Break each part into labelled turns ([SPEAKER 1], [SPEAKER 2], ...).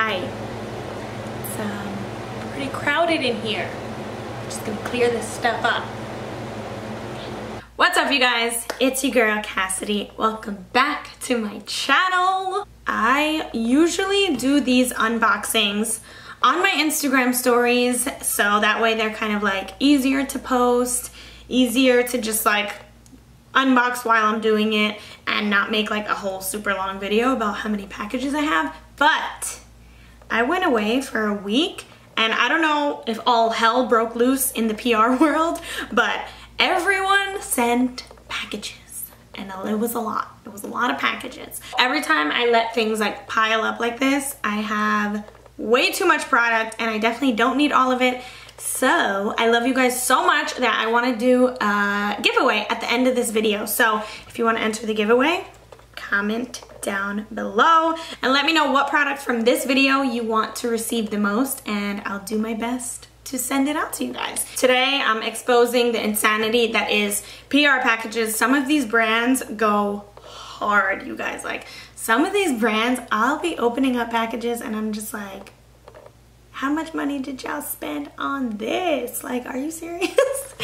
[SPEAKER 1] Hi. It's pretty crowded in here. I'm just gonna clear this stuff up. What's up, you guys? It's your girl Cassidy. Welcome back to my channel. I usually do these unboxings on my Instagram stories, so that way they're kind of like easier to post, easier to just like unbox while I'm doing it and not make like a whole super long video about how many packages I have. But I went away for a week and I don't know if all hell broke loose in the PR world, but everyone sent packages and it was a lot. It was a lot of packages. Every time I let things like pile up like this, I have way too much product and I definitely don't need all of it. So I love you guys so much that I want to do a giveaway at the end of this video. So if you want to enter the giveaway, comment down below and let me know what product from this video you want to receive the most, and I'll do my best to send it out to you guys. Today I'm exposing the insanity that is PR packages. Some of these brands go hard, you guys. Like, some of these brands, I'll be opening up packages and I'm just like, how much money did y'all spend on this? Like, are you serious?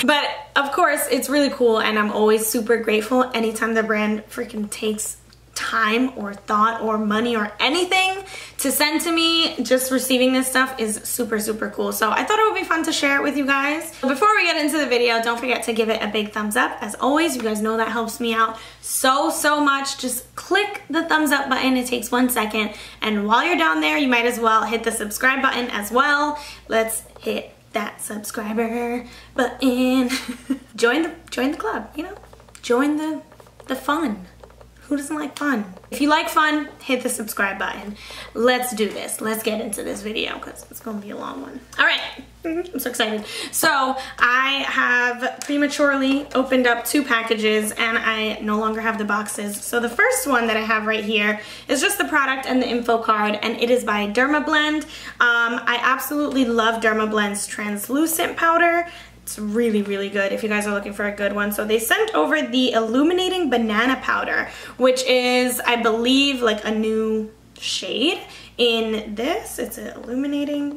[SPEAKER 1] But of course, it's really cool and I'm always super grateful anytime the brand freaking takes time or thought or money or anything to send to me. Just receiving this stuff is super, super cool. So I thought it would be fun to share it with you guys. Before we get into the video, don't forget to give it a big thumbs up. As always, you guys know that helps me out so much. Just click the thumbs up button. It takes 1 second. And while you're down there, you might as well hit the subscribe button as well. Let's hit that subscriber button. Join the club, you know? Join the fun. Who doesn't like fun? If you like fun, hit the subscribe button. Let's do this. Let's get into this video because it's gonna be a long one. All right, I'm so excited. So I have prematurely opened up 2 packages and I no longer have the boxes. So the first one that I have right here is just the product and the info card, and it is by Dermablend. I absolutely love Dermablend's translucent powder. It's really, really good if you guys are looking for a good one. So they sent over the Illuminating Banana Powder, which is, I believe, like a new shade in this. It's an illuminating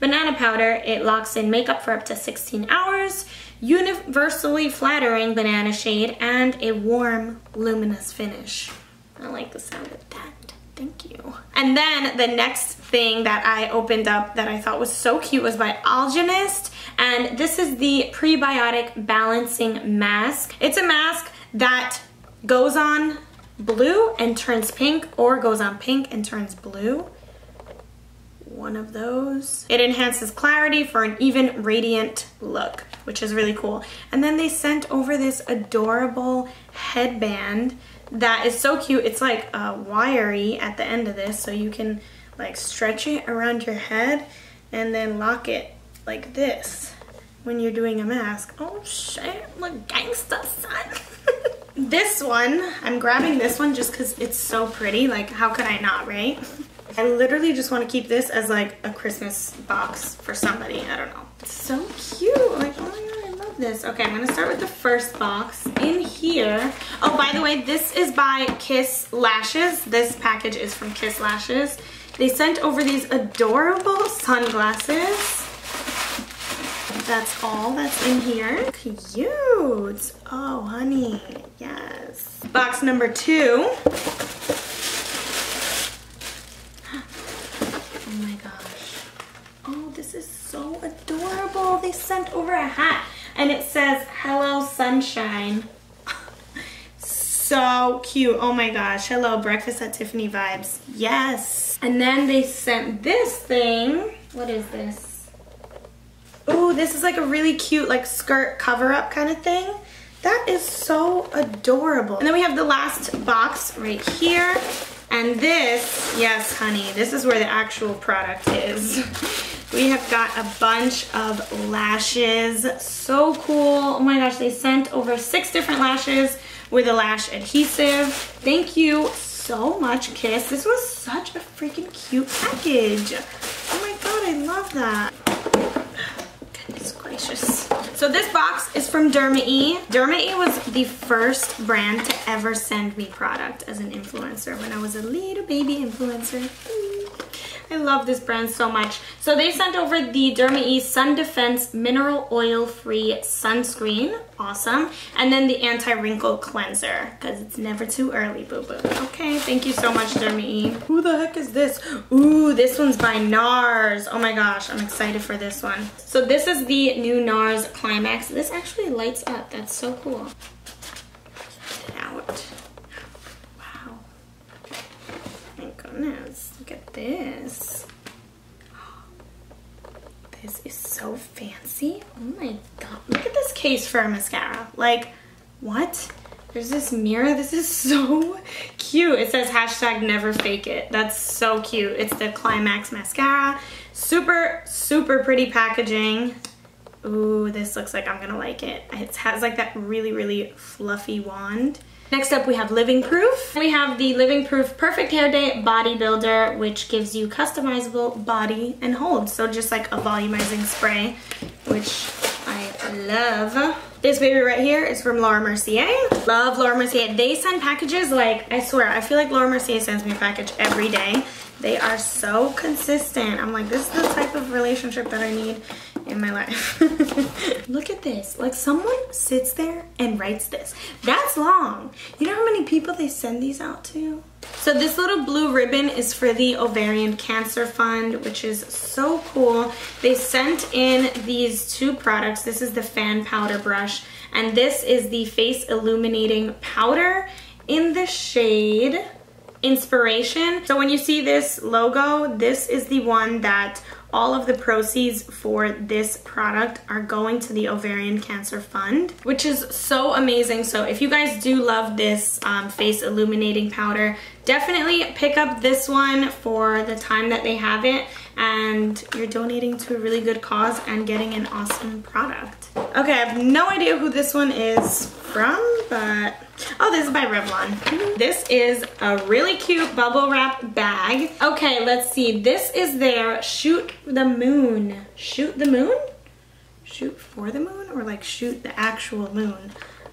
[SPEAKER 1] banana powder. It locks in makeup for up to 16 hours, universally flattering banana shade, and a warm, luminous finish. I like the sound of that. Thank you. And then the next thing that I opened up that I thought was so cute was by Algenist, and this is the Prebiotic Balancing Mask. It's a mask that goes on blue and turns pink, or goes on pink and turns blue. One of those. It enhances clarity for an even radiant look, which is really cool. And then they sent over this adorable headband that is so cute. It's like wiry at the end of this, so you can like stretch it around your head and then lock it like this when you're doing a mask. Oh shit, look gangsta, son. This one, I'm grabbing this one just because it's so pretty. Like, how could I not, right? I literally just want to keep this as like a Christmas box for somebody. I don't know. It's so cute. Like, oh my god, I love this. Okay, I'm gonna start with the first box. In here, oh, by the way, this is by Kiss Lashes. This package is from Kiss Lashes. They sent over these adorable sunglasses. That's all that's in here. Cute. Oh, honey. Yes. Box number 2. Oh my gosh. Oh, this is so adorable. They sent over a hat and it says, "Hello, sunshine." So cute. Oh my gosh. Hello, Breakfast at Tiffany vibes. Yes. And then they sent this thing. What is this? Oh, this is like a really cute like skirt cover-up kind of thing. That is so adorable. And then we have the last box right here. And this, yes, honey, this is where the actual product is. We have got a bunch of lashes. So cool. Oh my gosh, they sent over 6 different lashes with a lash adhesive. Thank you so much, Kiss. This was such a freaking cute package. Oh my god, I love that. Goodness gracious. So this box is from Derma-E. Derma-E was the first brand to ever send me product as an influencer when I was a little baby influencer. I love this brand so much. So they sent over the Derma-E Sun Defense Mineral Oil Free Sunscreen. Awesome. And then the Anti-Wrinkle Cleanser, because it's never too early, boo-boo. Okay, thank you so much, Derma-E. Who the heck is this? Ooh, this one's by NARS. Oh my gosh, I'm excited for this one. So this is the new NARS Climax. This actually lights up. That's so cool. Get it out. Wow. My goodness, look at this. This is so fancy. Oh my god. Look at this case for a mascara. Like, what? There's this mirror. This is so cute. It says hashtag never fake it. That's so cute. It's the Climax mascara. Super, super pretty packaging. Ooh, this looks like I'm gonna like it. It has like that really, really fluffy wand. Next up, we have Living Proof. We have the Living Proof Perfect Hair Day Body Builder, which gives you customizable body and hold. So just like a volumizing spray, which I love. This baby right here is from Laura Mercier. Love Laura Mercier. They send packages like, I swear, I feel like Laura Mercier sends me a package every day. They are so consistent. I'm like, this is the type of relationship that I need in my life. Look at this. Like, someone sits there and writes this. That's long. You know how many people they send these out to? So this little blue ribbon is for the Ovarian Cancer Fund, which is so cool. They sent in these two products. This is the fan powder brush, and this is the face illuminating powder in the shade Inspiration. So when you see this logo, this is the one that all of the proceeds for this product are going to the Ovarian Cancer Fund, which is so amazing. So if you guys do love this face illuminating powder, definitely pick up this one for the time that they have it, and you're donating to a really good cause and getting an awesome product. Okay, I have no idea who this one is from, but oh, this is by Revlon. This is a really cute bubble wrap bag. Okay, let's see. This is their Shoot the Moon. Shoot the Moon? Shoot for the moon? Or like shoot the actual moon?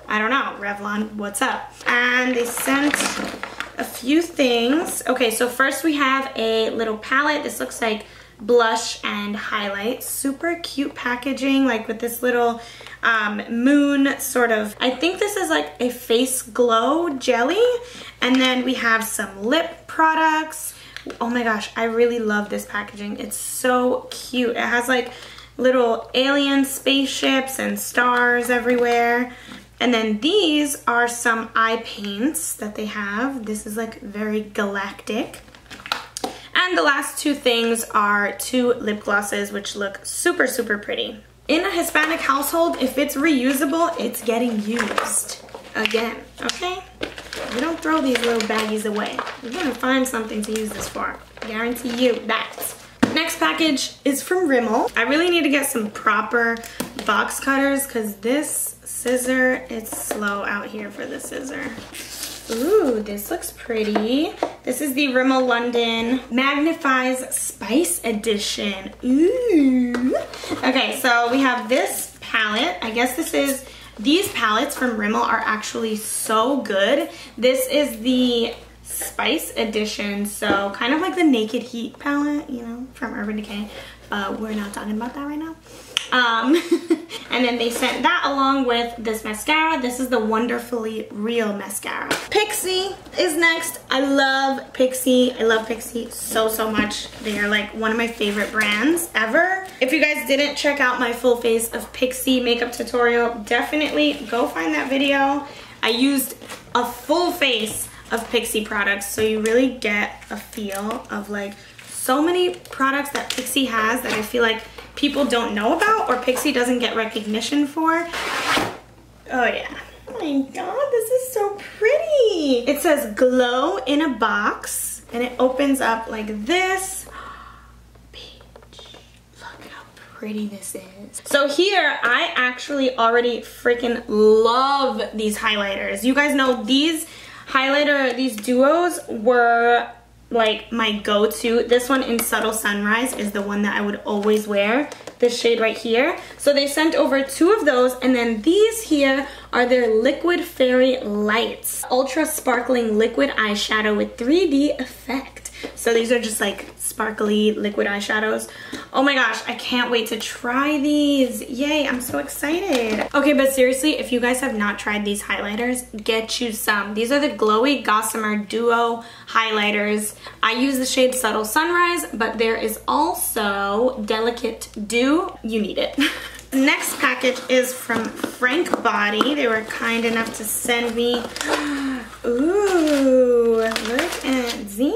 [SPEAKER 1] I don't know. Revlon, what's up? And they sent a few things. Okay, so first we have a little palette. This looks like blush and highlight. Super cute packaging, like with this little moon sort of, I think this is like a face glow jelly. And then we have some lip products. Oh my gosh, I really love this packaging. It's so cute. It has like little alien spaceships and stars everywhere. And then these are some eye paints that they have. This is like very galactic. And the last two things are two lip glosses, which look super, super pretty. In a Hispanic household, if it's reusable, it's getting used again, okay? We don't throw these little baggies away. We're gonna find something to use this for. Guarantee you that. Next package is from Rimmel. I really need to get some proper box cutters because this scissor, it's slow out here for the scissor. Ooh, this looks pretty. This is the Rimmel London Magnifies Spice Edition. Ooh. Okay, so we have this palette. I guess this is, these palettes from Rimmel are actually so good. This is the Spice Edition, so kind of like the Naked Heat palette, you know, from Urban Decay. We're not talking about that right now. And then they sent that along with this mascara. This is the Wonderfully Real mascara. Pixi is next. I love Pixi. I love Pixi so, so much. They are like one of my favorite brands ever. If you guys didn't check out my full face of Pixi makeup tutorial, definitely go find that video. I used a full face of Pixi products, so you really get a feel of like so many products that Pixi has that I feel like people don't know about or Pixi doesn't get recognition for. Oh yeah. Oh my god, this is so pretty. It says glow in a box and it opens up like this. Peach. Look how pretty this is. So here, I actually already freaking love these highlighters. You guys know these highlighter, these duos were like my go-to. This one in Subtle Sunrise is the one that I would always wear, this shade right here. So they sent over two of those, and then these here are their Liquid Fairy Lights. Ultra sparkling liquid eyeshadow with 3D effect. So these are just like sparkly liquid eyeshadows. Oh my gosh, I can't wait to try these. Yay, I'm so excited. Okay, but seriously, if you guys have not tried these highlighters, get you some. These are the Glowy Gossamer Duo highlighters. I use the shade Subtle Sunrise, but there is also Delicate Dew. You need it. Next package is from Frank Body. They were kind enough to send me. Ooh, look at these.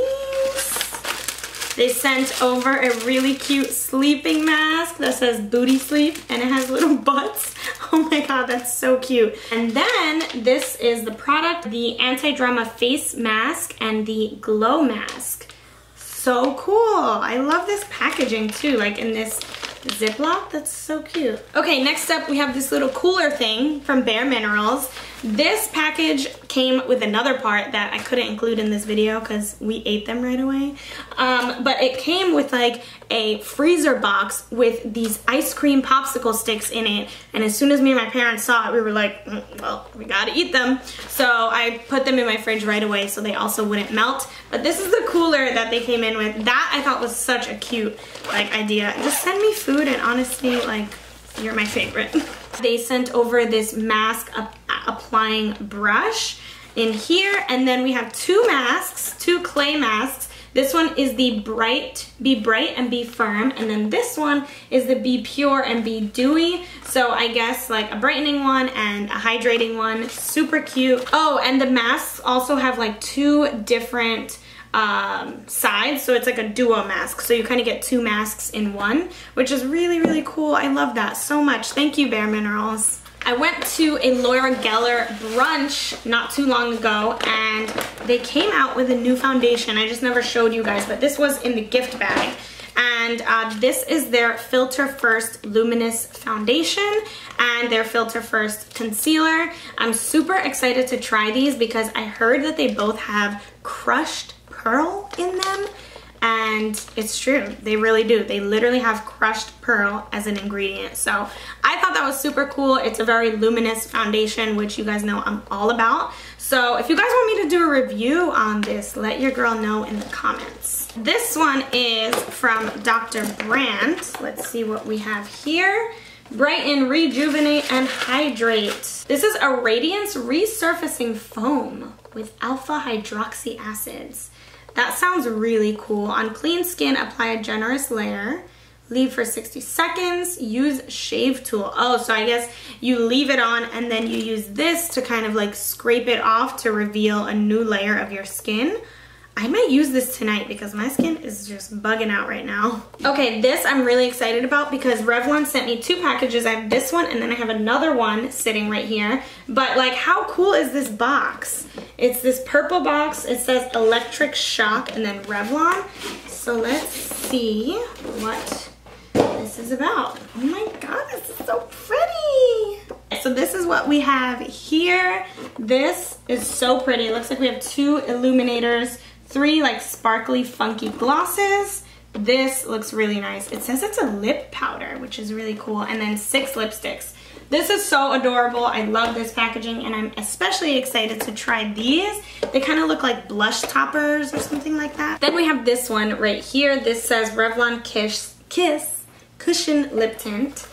[SPEAKER 1] They sent over a really cute sleeping mask that says booty sleep and it has little butts. Oh my god, that's so cute. And then this is the product, the Anti-Drama Face Mask and the Glow Mask. So cool. I love this packaging too, like in this Ziploc. That's so cute. Okay, next up we have this little cooler thing from Bare Minerals. This package came with another part that I couldn't include in this video because we ate them right away. But it came with like a freezer box with these ice cream popsicle sticks in it. And as soon as me and my parents saw it, we were like, well, we gotta eat them. So I put them in my fridge right away so they also wouldn't melt. But this is the cooler that they came in with. That I thought was such a cute like idea. Just send me food and honestly, like, you're my favorite. They sent over this mask applying brush in here, and then we have two masks, two clay masks. This one is the Be Bright and Be Firm, and then this one is the Be Pure and Be Dewy. So I guess like a brightening one and a hydrating one. Super cute. Oh, and the masks also have like two different sides, so it's like a duo mask, so you kind of get two masks in one, which is really, really cool. I love that so much. Thank you, Bare Minerals. I went to a Laura Geller brunch not too long ago, and they came out with a new foundation. I just never showed you guys, but this was in the gift bag. And this is their Filter First Luminous Foundation and their Filter First Concealer. I'm super excited to try these because I heard that they both have crushed pearl in them, and it's true, they really do. They literally have crushed pearl as an ingredient. So I thought that was super cool. It's a very luminous foundation, which you guys know I'm all about. So if you guys want me to do a review on this, let your girl know in the comments. This one is from Dr. Brandt. Let's see what we have here. Brighten, Rejuvenate, and Hydrate. This is a Radiance Resurfacing Foam with alpha hydroxy acids. That sounds really cool. On clean skin, apply a generous layer. Leave for 60 seconds. Use shave tool. Oh, so I guess you leave it on and then you use this to kind of like scrape it off to reveal a new layer of your skin. I might use this tonight because my skin is just bugging out right now. Okay, this I'm really excited about because Revlon sent me two packages. I have this one and then I have another one sitting right here. But like, how cool is this box? It's this purple box. It says Electric Shock and then Revlon. So let's see what this is about. Oh my god, this is so pretty. So this is what we have here. This is so pretty. It looks like we have two illuminators, three like sparkly funky glosses. This looks really nice. It says it's a lip powder, which is really cool, and then 6 lipsticks. This is so adorable. I love this packaging, and I'm especially excited to try these. They kind of look like blush toppers or something like that. Then we have this one right here. This says Revlon Kiss Cushion Lip Tint,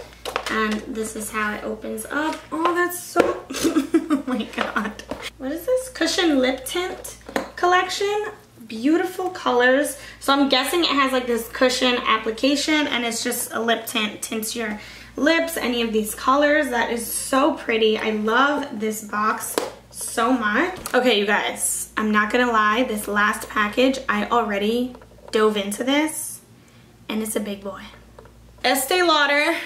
[SPEAKER 1] and this is how it opens up. Oh, that's so oh my god. What is this? Cushion Lip Tint collection. Beautiful colors. So I'm guessing it has like this cushion application and it's just a lip tint, tints your lips, any of these colors. That is so pretty. I love this box so much. Okay, you guys, I'm not gonna lie, this last package, I already dove into this and it's a big boy. Estee Lauder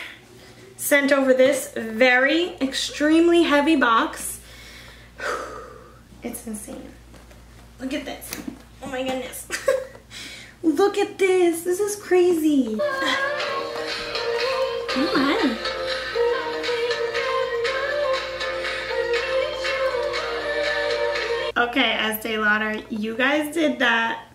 [SPEAKER 1] sent over this very extremely heavy box. It's insane. Look at this. Oh my goodness. Look at this. This is crazy. Oh my. Okay, Estee Lauder, you guys did that.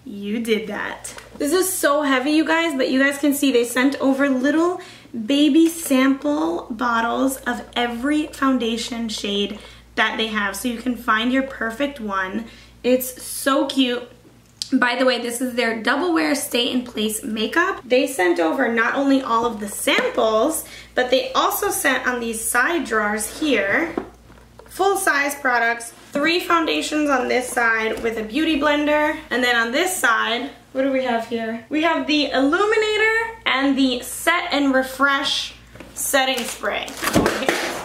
[SPEAKER 1] You did that. This is so heavy, you guys, but you guys can see they sent over little baby sample bottles of every foundation shade that they have, so you can find your perfect one. It's so cute. By the way, this is their Double Wear Stay in Place makeup. They sent over not only all of the samples, but they also sent on these side drawers here, full-size products, 3 foundations on this side with a beauty blender. And then on this side, what do we have here? We have the illuminator and the Set and Refresh setting spray.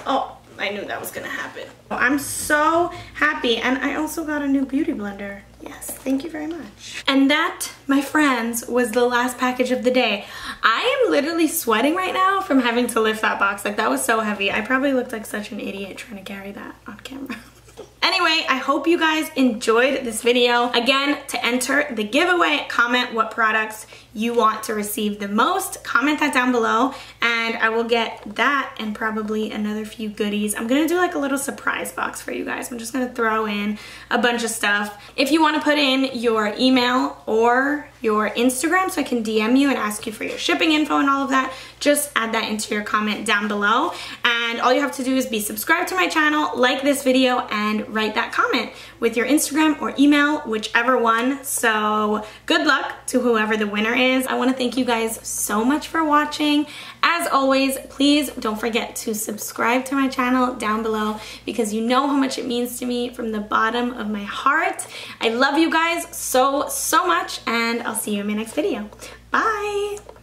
[SPEAKER 1] Oh, I knew that was gonna happen. I'm so happy, and I also got a new beauty blender. Yes, thank you very much. And that, my friends, was the last package of the day. I am literally sweating right now from having to lift that box. Like, that was so heavy. I probably looked like such an idiot trying to carry that on camera. Anyway, I hope you guys enjoyed this video. Again, to enter the giveaway, comment what products you want to receive the most. Comment that down below, and I will get that and probably another few goodies. I'm gonna do like a little surprise box for you guys. I'm just gonna throw in a bunch of stuff. If you wanna put in your email or your Instagram so I can DM you and ask you for your shipping info and all of that, just add that into your comment down below. And all you have to do is be subscribed to my channel, like this video, and write that comment with your Instagram or email, whichever one. So good luck to whoever the winner is. I want to thank you guys so much for watching. As always, please don't forget to subscribe to my channel down below because you know how much it means to me from the bottom of my heart. I love you guys so, so much, and I'll see you in my next video. Bye!